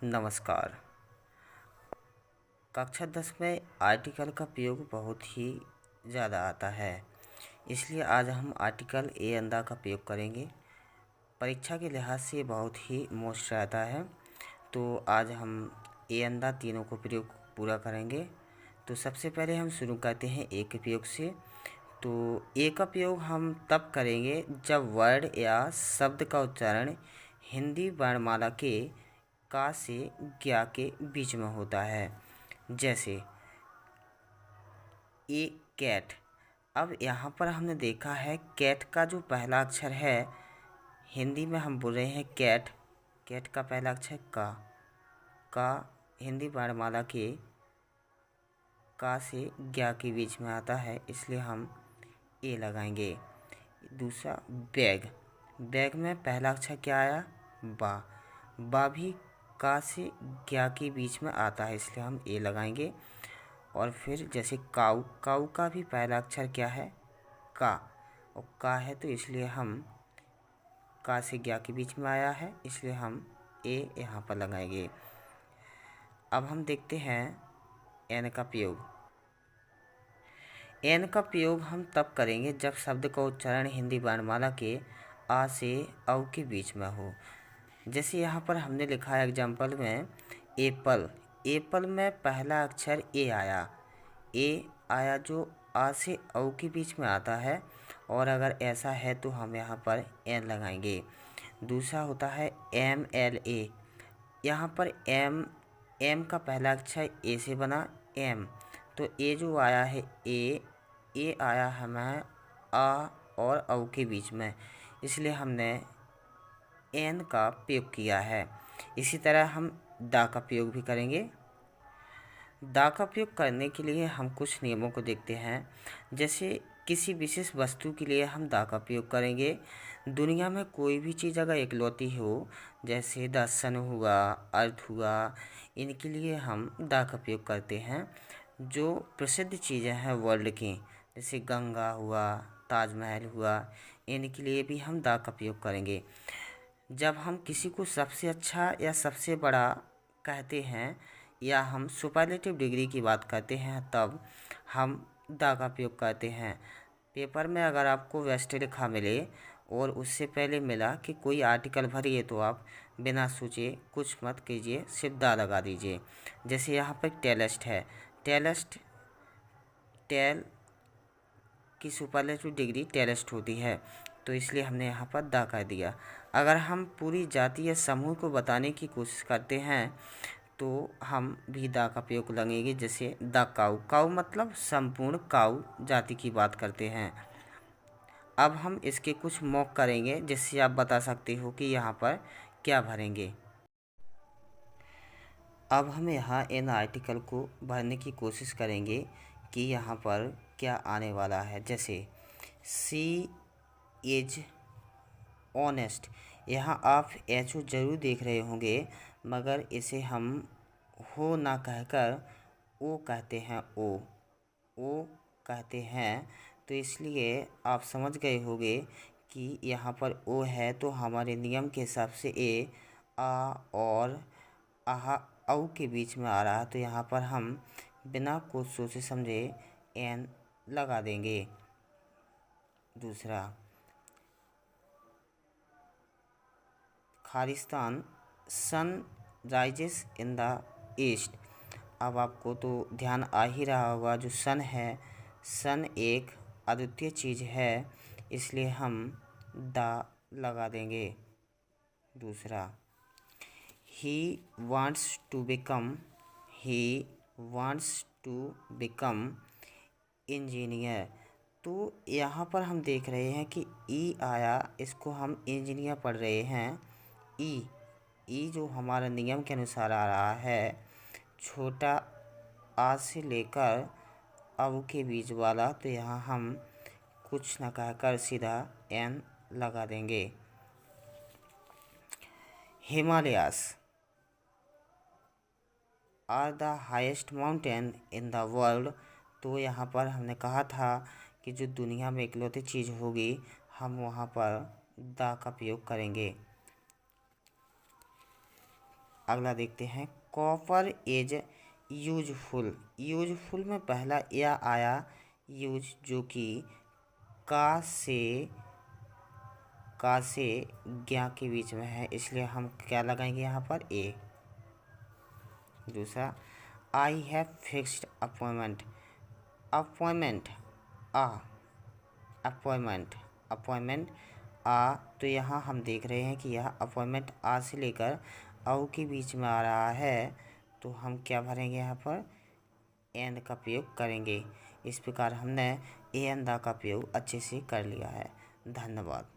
नमस्कार। कक्षा 10 में आर्टिकल का प्रयोग बहुत ही ज़्यादा आता है, इसलिए आज हम आर्टिकल ए अंडा का प्रयोग करेंगे। परीक्षा के लिहाज से बहुत ही मोस्ट रहता है, तो आज हम ए अंडा तीनों को प्रयोग पूरा करेंगे। तो सबसे पहले हम शुरू करते हैं ए के प्रयोग से। तो ए का प्रयोग हम तब करेंगे जब वर्ड या शब्द का उच्चारण हिंदी वर्णमाला के का से ज्ञा के बीच में होता है। जैसे ए कैट। अब यहाँ पर हमने देखा है कैट का जो पहला अक्षर है, हिंदी में हम बोल रहे हैं कैट। कैट का पहला अक्षर का हिंदी वर्णमाला के का से ज्ञा के बीच में आता है, इसलिए हम ए लगाएंगे। दूसरा बैग। बैग में पहला अक्षर क्या आया? बा भी का से ज्ञा के बीच में आता है, इसलिए हम ए लगाएंगे। और फिर जैसे काऊ। काऊ का भी पहला अक्षर क्या है? का, और का है तो इसलिए हम का से ज्ञा के बीच में आया है, इसलिए हम ए यहाँ पर लगाएंगे। अब हम देखते हैं एन का प्रयोग। एन का प्रयोग हम तब करेंगे जब शब्द का उच्चारण हिंदी वर्णमाला के आ से औ के बीच में हो। जैसे यहाँ पर हमने लिखा है एग्जाम्पल में एप्पल। एप्पल में पहला अक्षर ए आया जो आ से औ के बीच में आता है, और अगर ऐसा है तो हम यहाँ पर एन लगाएंगे। दूसरा होता है एम एल ए। यहाँ पर एम का पहला अक्षर ए से बना एम, तो ए जो आया है ए आया हमें आ और औ के बीच में, इसलिए हमने एन का प्रयोग किया है। इसी तरह हम दा का प्रयोग भी करेंगे। दा का प्रयोग करने के लिए हम कुछ नियमों को देखते हैं। जैसे किसी विशेष वस्तु के लिए हम दा का प्रयोग करेंगे। दुनिया में कोई भी चीज़ अगर इकलौती हो, जैसे द सन हुआ, अर्थ हुआ, इनके लिए हम दा का प्रयोग करते हैं। जो प्रसिद्ध चीज़ें हैं वर्ल्ड की, जैसे गंगा हुआ, ताजमहल हुआ, इनके लिए भी हम दा का प्रयोग करेंगे। जब हम किसी को सबसे अच्छा या सबसे बड़ा कहते हैं या हम सुपरलेटिव डिग्री की बात करते हैं, तब हम दा का प्रयोग करते हैं। पेपर में अगर आपको वेस्ट लिखा मिले और उससे पहले मिला कि कोई आर्टिकल भरिए, तो आप बिना सोचे कुछ मत कीजिए, सिर्फ दा लगा दीजिए। जैसे यहाँ पर टेलेस्ट है। टेल की सुपरलेटिव डिग्री टेलेस्ट होती है, तो इसलिए हमने यहाँ पर दा कर दिया। अगर हम पूरी जाति या समूह को बताने की कोशिश करते हैं तो हम भी दा का प्रयोग लगेंगे। जैसे द काऊ। काऊ मतलब संपूर्ण काऊ जाति की बात करते हैं। अब हम इसके कुछ मॉक करेंगे, जिससे आप बता सकते हो कि यहाँ पर क्या भरेंगे। अब हम यहाँ इन आर्टिकल को भरने की कोशिश करेंगे कि यहाँ पर क्या आने वाला है। जैसे सी इज ऑनेस्ट। यहाँ आप एच ओ जरूर देख रहे होंगे, मगर इसे हम हो ना कहकर ओ कहते हैं। ओ कहते हैं, तो इसलिए आप समझ गए होंगे कि यहाँ पर ओ है, तो हमारे नियम के हिसाब से ए आ और आहा औ के बीच में आ रहा है, तो यहाँ पर हम बिना कुछ सोचे समझे एन लगा देंगे। दूसरा Khalistan. Sun rises in the east. अब आपको तो ध्यान आ ही रहा होगा, जो सन है, सन एक अद्वितीय चीज़ है, इसलिए हम दा लगा देंगे। दूसरा he wants to become engineer. तो यहाँ पर हम देख रहे हैं कि ई आया, इसको हम इंजीनियर पढ़ रहे हैं। ई जो हमारा नियम के अनुसार आ रहा है, छोटा आ से लेकर अब के बीच वाला, तो यहाँ हम कुछ न कहकर सीधा एन लगा देंगे। Himalayas are the highest mountain in the world. तो यहाँ पर हमने कहा था कि जो दुनिया में इकलौती चीज़ होगी, हम वहाँ पर द का प्रयोग करेंगे। अगला देखते हैं, कॉपर इज यूजफुल। यूजफुल में पहला या आया यूज, जो कि का से ज्ञा के बीच में है, इसलिए हम क्या लगाएंगे यहाँ पर, ए। दूसरा, I have fixed appointment. Appointment आ, अपॉइंटमेंट आ, तो यहाँ हम देख रहे हैं कि यह अपॉइंटमेंट आ से लेकर औ के बीच में आ रहा है, तो हम क्या भरेंगे यहाँ पर, एंड का प्रयोग करेंगे। इस प्रकार हमने ए एंड द का प्रयोग अच्छे से कर लिया है। धन्यवाद।